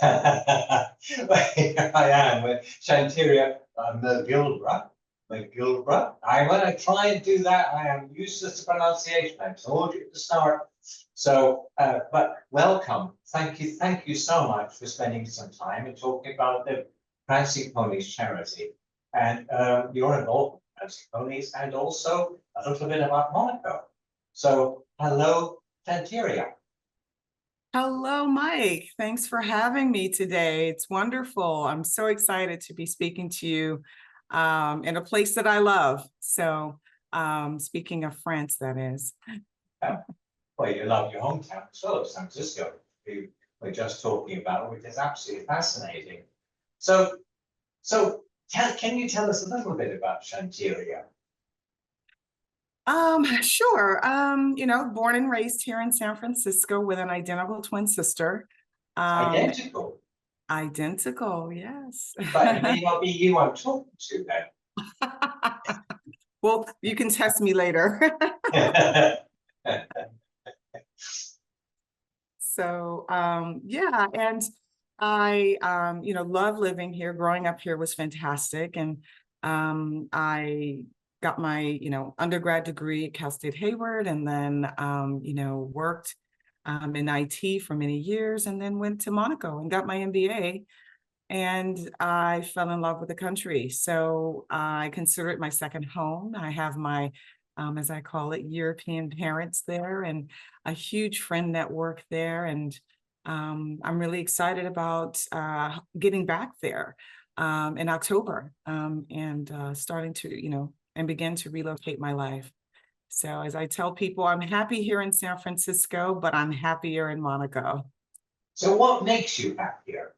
Well, here I am with Chanterria McGilbra. I'm going to try and do that. I am useless to pronunciation. I told you at the start. So, but welcome. Thank you so much for spending some time and talking about the Prancing Ponies charity. And you're involved with Prancing Ponies and also a little bit about Monaco. So, hello, Chanterria. Hello, Mike. Thanks for having me today. It's wonderful. I'm so excited to be speaking to you in a place that I love. So, speaking of France, that is. Well, you love your hometown as well, San Francisco. We were just talking about, which is absolutely fascinating. So, can you tell us a little bit about Chanteria? Sure. Born and raised here in San Francisco with an identical twin sister. Identical, Identical, yes. but it may not be you I'm talking to Well, you can test me later. then. So, yeah, and I, love living here. Growing up here was fantastic. And I got my, undergrad degree at Cal State Hayward and then, worked in IT for many years and then went to Monaco and got my MBA. And I fell in love with the country. So I consider it my second home. I have my, as I call it, European parents there and a huge friend network there. And I'm really excited about getting back there in October and starting to, and begin to relocate my life. So as I tell people, I'm happy here in San Francisco, but I'm happier in Monaco. So, what makes you happier?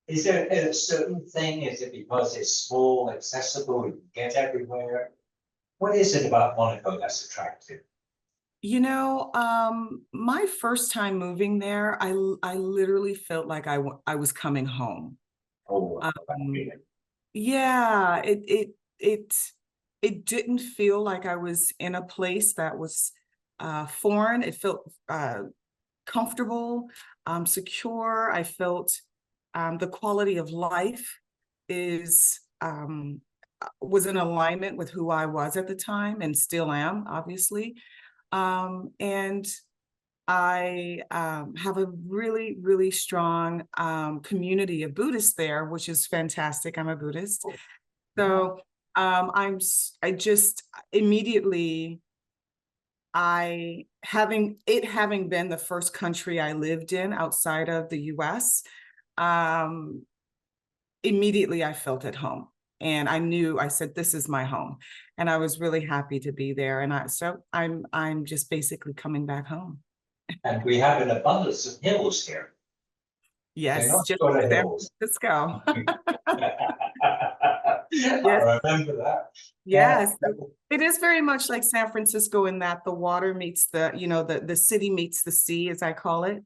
Is there a certain thing? Is it because it's small, accessible, you can get everywhere? What is it about Monaco that's attractive? My first time moving there, I literally felt like I was coming home. Oh, that Um, feeling. yeah, it didn't feel like I was in a place that was foreign. It felt comfortable, secure. I felt the quality of life is was in alignment with who I was at the time and still am, obviously. And I have a really, really strong community of Buddhists there, which is fantastic. I'm a Buddhist. So I just immediately, having been the first country I lived in outside of the US, um, immediately I felt at home. And I said, this is my home. And I was really happy to be there. And I'm just basically coming back home. And we have an abundance of hills here. They're Yes, not just sort of San hills. Francisco. Yes, I remember that. Yeah. yes. It is very much like San Francisco in that the water meets the city meets the sea, as I call it.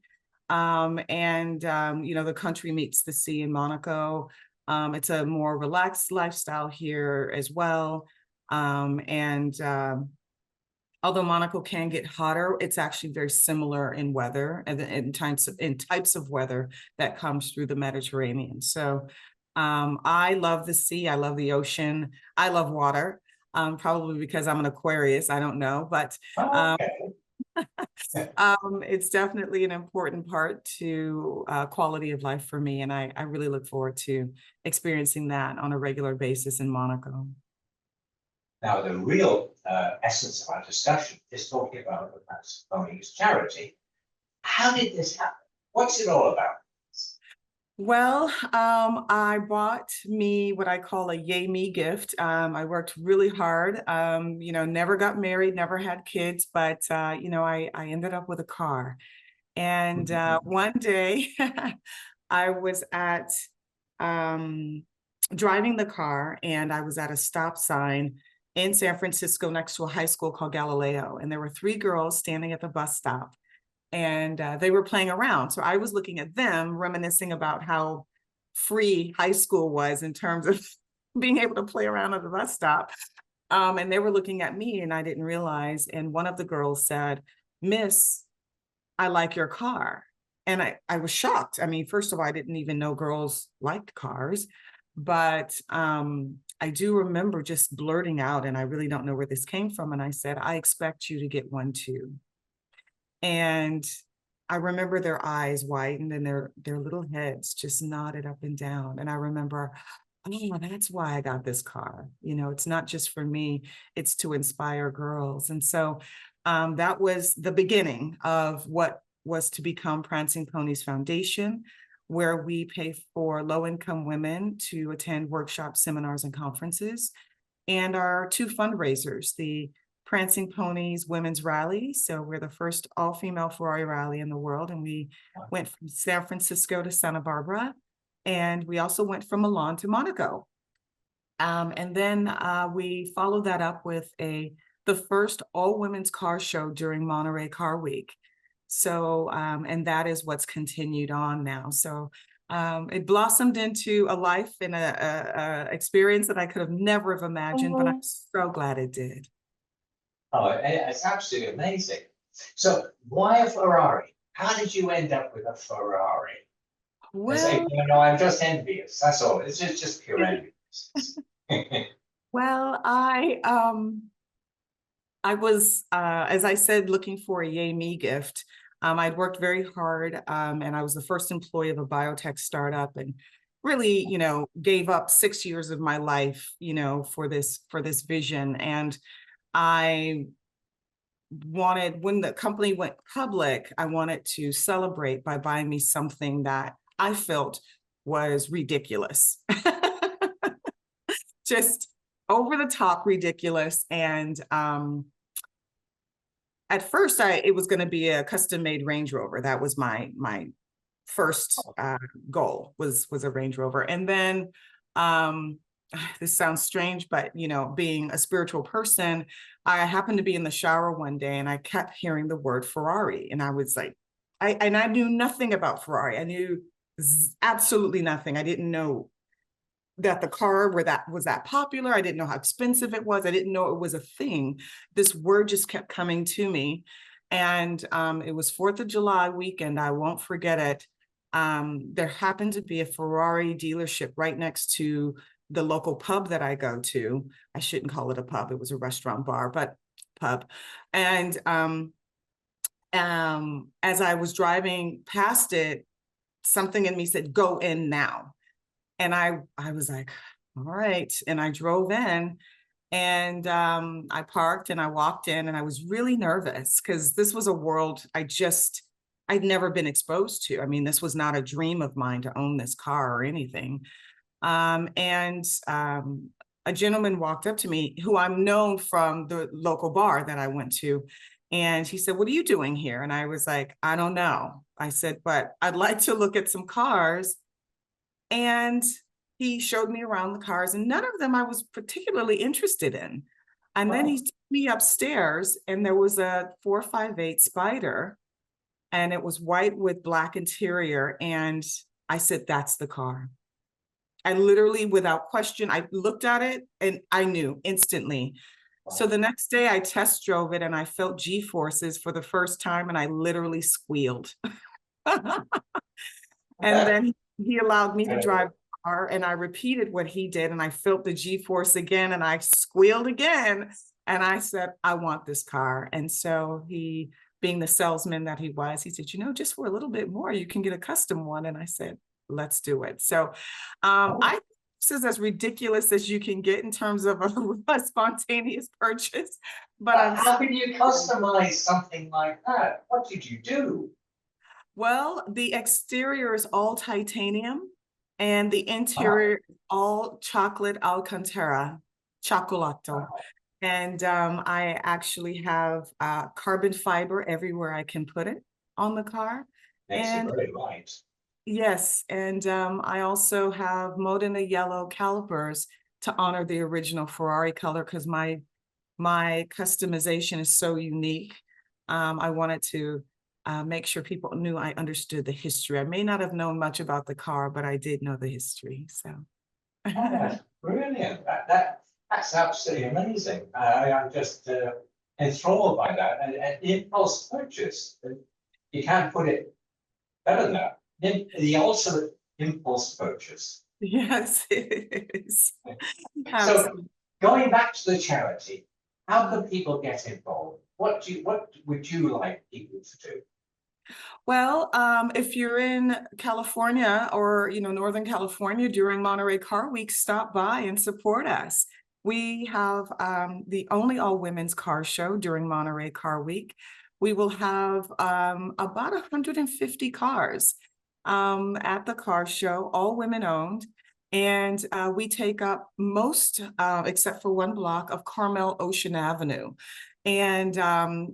The country meets the sea in Monaco. It's a more relaxed lifestyle here as well. Although Monaco can get hotter, it's actually very similar in weather and in types of weather that comes through the Mediterranean. So I love the sea, I love the ocean, I love water. Probably because I'm an Aquarius, I don't know, but Okay. it's definitely an important part to quality of life for me. And I really look forward to experiencing that on a regular basis in Monaco. Now, the real essence of our discussion is talking about the Prancing Ponies charity. How did this happen? What's it all about? Well, I bought me what I call a yay me gift. I worked really hard, never got married, never had kids, but, I ended up with a car. And one day I was driving the car and I was at a stop sign in San Francisco next to a high school called Galileo. And there were three girls standing at the bus stop and they were playing around. So I was looking at them, reminiscing about how free high school was in terms of being able to play around at the bus stop. And they were looking at me and I didn't realize. And one of the girls said, "Miss, I like your car." and I was shocked. I mean, first of all, I didn't even know girls liked cars, but I do remember just blurting out, and I really don't know where this came from. And I said, I expect you to get one too. And I remember their eyes widened and their little heads just nodded up and down. And I remember, oh, that's why I got this car. You know, it's not just for me, it's to inspire girls. And so that was the beginning of what was to become Prancing Ponies Foundation, where we pay for low-income women to attend workshops, seminars, and conferences, and our two fundraisers, the Prancing Ponies Women's Rally. So we're the first all-female Ferrari rally in the world, and we went from San Francisco to Santa Barbara, and we also went from Milan to Monaco. And then we followed that up with the first all-women's car show during Monterey Car Week. So, and that is what's continued on now. So it blossomed into a life and a experience that I could have never have imagined, but I'm so glad it did. Oh, it's absolutely amazing. So why a Ferrari? How did you end up with a Ferrari? Well, no, I'm just envious. That's all. It's just pure envious. well, I was, as I said, looking for a yay me gift. I'd worked very hard, and I was the first employee of a biotech startup, and really, you know, gave up 6 years of my life, you know, for this vision. And I wanted, when the company went public, I wanted to celebrate by buying me something that I felt was ridiculous. Just over the top ridiculous. And at first it was going to be a custom made Range Rover. That was my first goal, was a Range Rover. And then this sounds strange, but you know, being a spiritual person, I happened to be in the shower one day and I kept hearing the word Ferrari, and I was like, I knew nothing about Ferrari. I knew absolutely nothing. I didn't know that the car was that popular. I didn't know how expensive it was. I didn't know it was a thing. This word just kept coming to me. And it was 4th of July weekend. I won't forget it. There happened to be a Ferrari dealership right next to the local pub that I go to. I shouldn't call it a pub. It was a restaurant bar, but pub. And as I was driving past it, something in me said, go in now. And I was like, all right. And I drove in, and I parked and I walked in, and I was really nervous because this was a world I'd never been exposed to. I mean, this was not a dream of mine to own this car or anything. And a gentleman walked up to me who I'm known from the local bar that I went to. And he said, what are you doing here? And I was like, I don't know. I said, but I'd like to look at some cars. And he showed me around the cars, and none of them I was particularly interested in. And then he took me upstairs, and there was a 458 Spider, and it was white with black interior. And I said, that's the car. I literally, without question, I looked at it and I knew instantly. So the next day I test drove it, and I felt G-forces for the first time, and I literally squealed. And then he allowed me to drive the car, and I repeated what he did, and I felt the G-force again, and I squealed again. And I said, I want this car. And so he, being the salesman that he was, he said, you know, just for a little bit more, you can get a custom one. And I said, let's do it. So I this is as ridiculous as you can get in terms of a spontaneous purchase. But how can you customize something like that? What did you do? Well, the exterior is all titanium, and the interior all chocolate Alcantara, chocolato. And I actually have carbon fiber everywhere I can put it on the car. Makes And it very light. yes, and I also have Modena yellow calipers to honor the original Ferrari color, because my customization is so unique. I wanted to make sure people knew I understood the history. I may not have known much about the car, but I did know the history. So That's brilliant. That's absolutely amazing. I'm just enthralled by that. And impulse purchase. You can't put it better than that. The ultimate impulse purchase. Yes, it is. So Absolutely. going back to the charity, how can people get involved? What would you like people to do? Well, if you're in California or, Northern California during Monterey Car Week, stop by and support us. We have the only all women's car show during Monterey Car Week. We will have about 150 cars at the car show, all women owned. And we take up most, except for one block of Carmel Ocean Avenue. And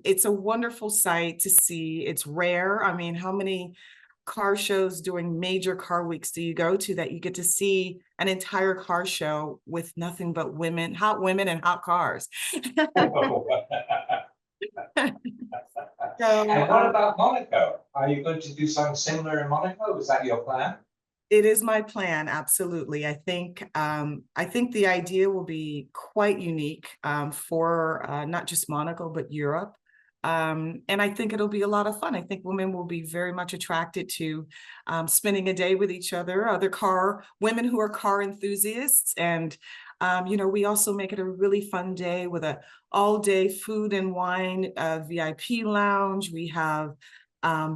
it's a wonderful sight to see. It's rare. I mean, how many car shows during major car weeks do you go to that you get to see an entire car show with nothing but women, hot women and hot cars? So, And what about Monaco? Are you going to do something similar in Monaco? Is that your plan? it is my plan, absolutely. I think the idea will be quite unique for not just Monaco, but Europe. And I think it'll be a lot of fun. I think women will be very much attracted to spending a day with each other, women who are car enthusiasts. And, we also make it a really fun day with a all-day food and wine VIP lounge. We have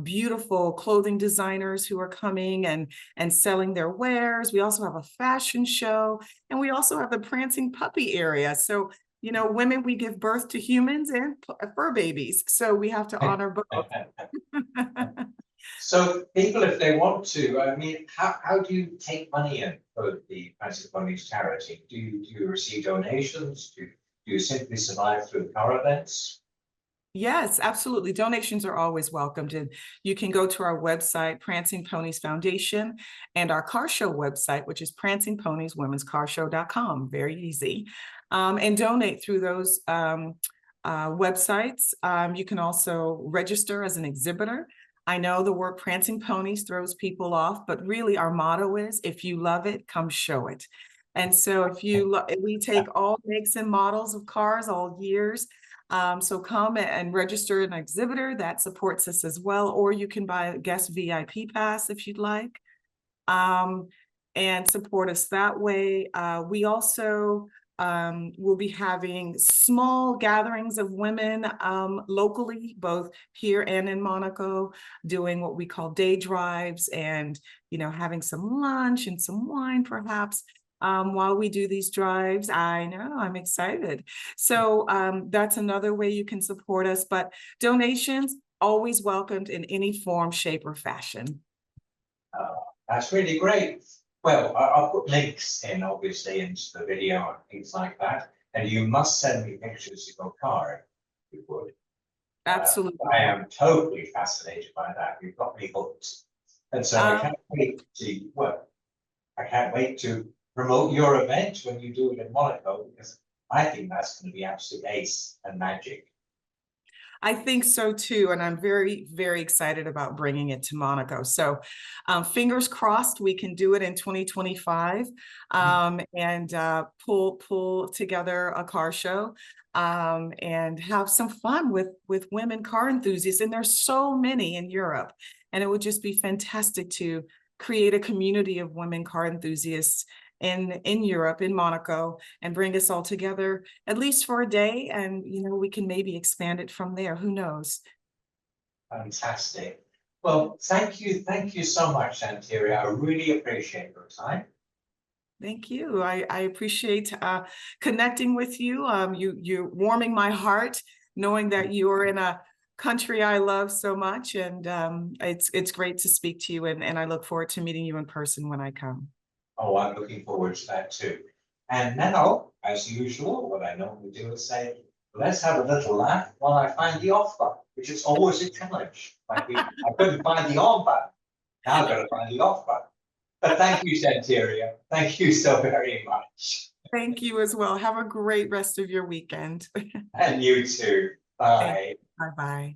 beautiful clothing designers who are coming and selling their wares. We also have a fashion show, and we also have the prancing puppy area. So, women, we give birth to humans and fur babies. So we have to honor both. So people, if they want to, I mean, how do you take money in for the Prancing Ponies charity? Do you receive donations? Do you simply survive through car events? Yes, absolutely. Donations are always welcomed. And you can go to our website, Prancing Ponies Foundation, and our car show website, which is prancingponieswomenscarshow.com. Very easy. And donate through those websites. You can also register as an exhibitor. I know the word Prancing Ponies throws people off, but really our motto is, if you love it, come show it. And so we take all makes and models of cars, all years. So come and register an exhibitor that supports us as well, or you can buy a guest VIP pass if you'd like, and support us that way. We also will be having small gatherings of women locally, both here and in Monaco, doing what we call day drives and, having some lunch and some wine perhaps. While we do these drives. I know, I'm excited. So that's another way you can support us, but donations always welcomed in any form, shape, or fashion. That's really great. Well, I'll put links in, obviously, into the video and things like that. And you must send me pictures of your car, if you would. Absolutely. I am totally fascinated by that. You've got me hooked. And so I can't wait to promote your event when you do it in Monaco, because I think that's going to be absolute ace and magic. I think so too, and I'm very, very excited about bringing it to Monaco. So fingers crossed we can do it in 2025 and pull together a car show and have some fun with women car enthusiasts. And there's so many in Europe, and it would just be fantastic to create a community of women car enthusiasts in Europe, in Monaco, and bring us all together at least for a day, and we can maybe expand it from there. Who knows? Fantastic. Well, thank you so much, Chanterria. I really appreciate your time. Thank you. I appreciate connecting with you. You're warming my heart, knowing that you're in a country I love so much, and it's great to speak to you, and I look forward to meeting you in person when I come. Oh, I'm looking forward to that too. And now, as usual, what I normally do is say, let's have a little laugh while I find the off button, which is always a challenge. Like I couldn't find the on button. Now I've got to find the off button. But thank you, Chanterria. Thank you so very much. Thank you as well. Have a great rest of your weekend. And you too. Bye. Bye-bye.